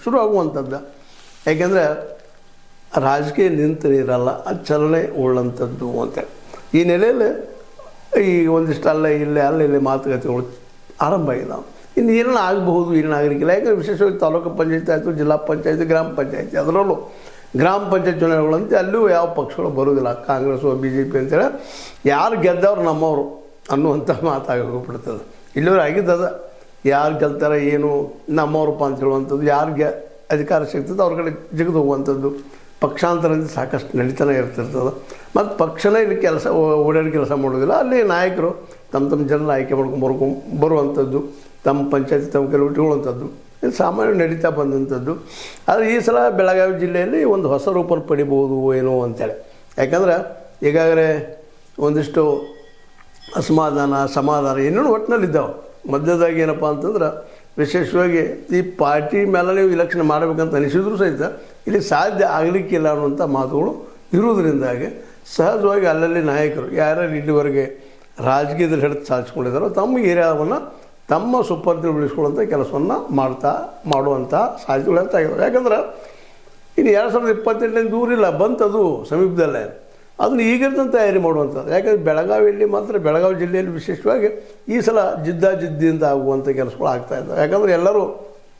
ಶುರು ಆಗುವಂಥದ್ದು. ಯಾಕೆಂದರೆ ರಾಜಕೀಯ ನಿಂತಿರಲ್ಲ, ಅದು ಚಲನೆ ಉಳ್ಳಂಥದ್ದು ಅಂತೇಳಿ ಈ ನೆಲೆಯಲ್ಲಿ ಈ ಒಂದಿಷ್ಟು ಅಲ್ಲಿ ಮಾತುಕತೆಗಳು ಆರಂಭ ಆಗಿದೆ. ಇನ್ನು ಏನೇನು ಆಗಬಹುದು, ಏನೇನು ಆಗಲಿಕ್ಕಿಲ್ಲ. ಯಾಕಂದರೆ ವಿಶೇಷವಾಗಿ ತಾಲೂಕು ಪಂಚಾಯತಿ ಆಯಿತು, ಜಿಲ್ಲಾ ಪಂಚಾಯತಿ, ಗ್ರಾಮ ಪಂಚಾಯತಿ, ಅದರಲ್ಲೂ ಗ್ರಾಮ ಪಂಚಾಯತ್ ಚುನಾವಣೆಗಳಂತೆ ಅಲ್ಲೂ ಯಾವ ಪಕ್ಷಗಳು ಬರೋದಿಲ್ಲ, ಕಾಂಗ್ರೆಸ್ಸು BJP ಅಂತೇಳಿ. ಯಾರು ಗೆದ್ದವ್ರು ನಮ್ಮವರು ಅನ್ನುವಂಥ ಮಾತಾಗಿ ಹೋಗ್ಬಿಡ್ತದೆ. ಇಲ್ಲಿವರೆಗೆ ಆಗಿದ್ದದ, ಯಾರು ಗೆಲ್ತಾರೆ ಏನು ನಮ್ಮವ್ರಪ್ಪ ಅಂತ ಹೇಳುವಂಥದ್ದು, ಯಾರಿಗೆ ಅಧಿಕಾರ ಸಿಗ್ತದೆ ಅವ್ರ ಕಡೆ ಜಿಗಿದು ಹೋಗುವಂಥದ್ದು, ಪಕ್ಷಾಂತರದಿಂದ ಸಾಕಷ್ಟು ನಡೀತಾನೆ ಇರ್ತಿರ್ತದೆ. ಮತ್ತು ಪಕ್ಷನೇ ಇಲ್ಲಿ ಓಡಾಡಿ ಕೆಲಸ ಮಾಡೋದಿಲ್ಲ. ಅಲ್ಲಿ ನಾಯಕರು ತಮ್ಮ ಜನರ ಆಯ್ಕೆ ಬರುವಂಥದ್ದು, ತಮ್ಮ ಪಂಚಾಯತಿ ತಮ್ಮ ಕೆಲವು ಇಟ್ಕೊಳ್ಳುವಂಥದ್ದು ಇದು ಸಾಮಾನ್ಯ ನಡೀತಾ ಬಂದಂಥದ್ದು. ಆದರೆ ಈ ಸಲ ಬೆಳಗಾವಿ ಜಿಲ್ಲೆಯಲ್ಲಿ ಒಂದು ಹೊಸ ರೂಪ ಪಡಿಬೋದು ಏನೋ ಅಂತೇಳಿ. ಯಾಕಂದ್ರೆ ಈಗಾಗಲೇ ಒಂದಿಷ್ಟು ಅಸಮಾಧಾನ, ಸಮಾಧಾನ ಏನೇನು ಒಟ್ಟಿನಲ್ಲಿದ್ದಾವೆ. ಮಧ್ಯದಾಗಿ ಏನಪ್ಪ ಅಂತಂದ್ರೆ ವಿಶೇಷವಾಗಿ ಈ ಪಾರ್ಟಿ ಮೇಲೆ ನೀವು ಇಲೆಕ್ಷನ್ ಮಾಡಬೇಕಂತ ಅನಿಸಿದ್ರು ಸಹಿತ ಇಲ್ಲಿ ಸಾಧ್ಯ ಆಗಲಿಕ್ಕಿಲ್ಲ ಅನ್ನುವಂಥ ಮಾತುಗಳು ಇರುವುದರಿಂದಾಗಿ ಸಹಜವಾಗಿ ಅಲ್ಲಲ್ಲಿ ನಾಯಕರು ಯಾರ್ಯಾರು ಇಲ್ಲಿವರೆಗೆ ರಾಜಕೀಯದಲ್ಲಿ ಹಿಡಿದು ಸಾಧಿಸ್ಕೊಂಡಿದ್ದಾರೋ ತಮ್ಮ ಏರಿಯಾವನ್ನು ತಮ್ಮ ಸುಪರ್ದಿ ಉಳಿಸ್ಕೊಳ್ಳುವಂಥ ಕೆಲಸವನ್ನು ಮಾಡುವಂಥ ಸಾಧ್ಯತೆಗಳು ಹೆಚ್ಚಾಗಿದ್ದಾವೆ. ಯಾಕಂದ್ರೆ ಇನ್ನು 2028 ದೂರಿಲ್ಲ, ಬಂತದು ಸಮೀಪದಲ್ಲೇ. ಅದನ್ನು ಈಗಿರ್ತಂತ ತಯಾರಿ ಮಾಡುವಂಥದ್ದು. ಯಾಕಂದರೆ ಬೆಳಗಾವಿಯಲ್ಲಿ ಮಾತ್ರ, ಬೆಳಗಾವಿ ಜಿಲ್ಲೆಯಲ್ಲಿ ವಿಶೇಷವಾಗಿ ಈ ಸಲ ಜಿದ್ದಿಯಿಂದ ಆಗುವಂಥ ಕೆಲಸಗಳು ಆಗ್ತಾಯಿದ್ದಾವೆ. ಯಾಕಂದರೆ ಎಲ್ಲರೂ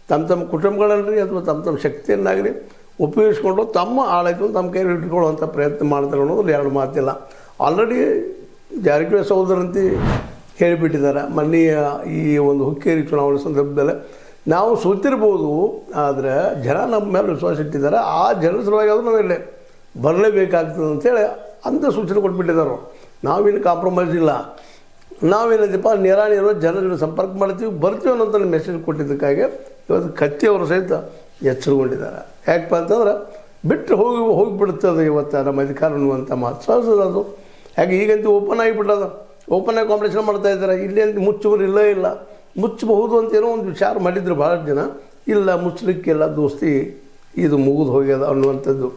ತಮ್ಮ ಕುಟುಂಬಗಳನ್ರಿ ಅಥವಾ ತಮ್ಮ ಶಕ್ತಿಯನ್ನಾಗಲಿ ಉಪಯೋಗಿಸ್ಕೊಂಡು ತಮ್ಮ ಆಡಳಿತ ತಮ್ಮ ಕೈಯಲ್ಲಿ ಇಟ್ಕೊಳ್ಳುವಂಥ ಪ್ರಯತ್ನ ಮಾಡ್ತಾರೆ ಅನ್ನೋದು ಎರಡು ಮಾತಿಲ್ಲ. ಆಲ್ರೆಡಿ ಜಾರಕಿಹೊಳಿ ಸಹೋದರಂತೆ ಹೇಳಿಬಿಟ್ಟಿದ್ದಾರೆ. ಮೊನ್ನೆಯ ಈ ಒಂದು ಹುಕ್ಕೇರಿ ಚುನಾವಣೆ ಸಂದರ್ಭದಲ್ಲಿ ನಾವು ಸೋತಿರ್ಬೋದು, ಆದರೆ ಜನ ನಮ್ಮ ಮೇಲೆ ವಿಶ್ವಾಸ ಇಟ್ಟಿದ್ದಾರೆ, ಆ ಜನರ ಸಲುವಾಗಿ ಆದರೂ ನಾವು ಇಲ್ಲೇ ಬರಲೇಬೇಕಾಗ್ತದೆ ಅಂಥೇಳಿ ಅಂಥ ಸೂಚನೆ ಕೊಟ್ಬಿಟ್ಟಿದ್ದಾರೆ. ನಾವೇನು ಕಾಂಪ್ರಮೈಸ್ ಇಲ್ಲ, ನಾವೇನದಪ್ಪ ನೇರ ಜನರ ಸಂಪರ್ಕ ಮಾಡ್ತೀವಿ, ಬರ್ತೀವಿ ಅನ್ನೋಂಥ ಮೆಸೇಜ್ ಕೊಟ್ಟಿದ್ದಕ್ಕಾಗಿ ಇವತ್ತು ಕತ್ತಿಯವರು ಸಹಿತ ಎಚ್ಚರಗೊಂಡಿದ್ದಾರೆ. ಯಾಕಪ್ಪ ಅಂತಂದ್ರೆ ಬಿಟ್ಟು ಹೋಗಿಬಿಡ್ತದೆ ಇವತ್ತು ನಮ್ಮ ಅಧಿಕಾರ ಅನ್ನುವಂಥ ಮಾತು ಸಹಜದು. ಯಾಕೆ ಈಗಂತೂ ಓಪನ್ ಆಗಿಬಿಟ್ಟದ, ಓಪನ್ ಆಗಿ ಕಾಂಪಿಟೇಷನ್ ಮಾಡ್ತಾಯಿದ್ದಾರೆ. ಇಲ್ಲಿ ಅಂತ ಮುಚ್ಚುವರು ಇಲ್ಲ, ಮುಚ್ಚಬಹುದು ಅಂತ ಏನೋ ಒಂದು ವಿಚಾರ ಮಾಡಿದ್ರು ಭಾಳಷ್ಟು ಜನ. ಇಲ್ಲ, ಮುಚ್ಚಲಿಕ್ಕೆಲ್ಲ ದೋಸ್ತಿ ಇದು ಮುಗಿದು ಹೋಗ್ಯದ ಅನ್ನುವಂಥದ್ದು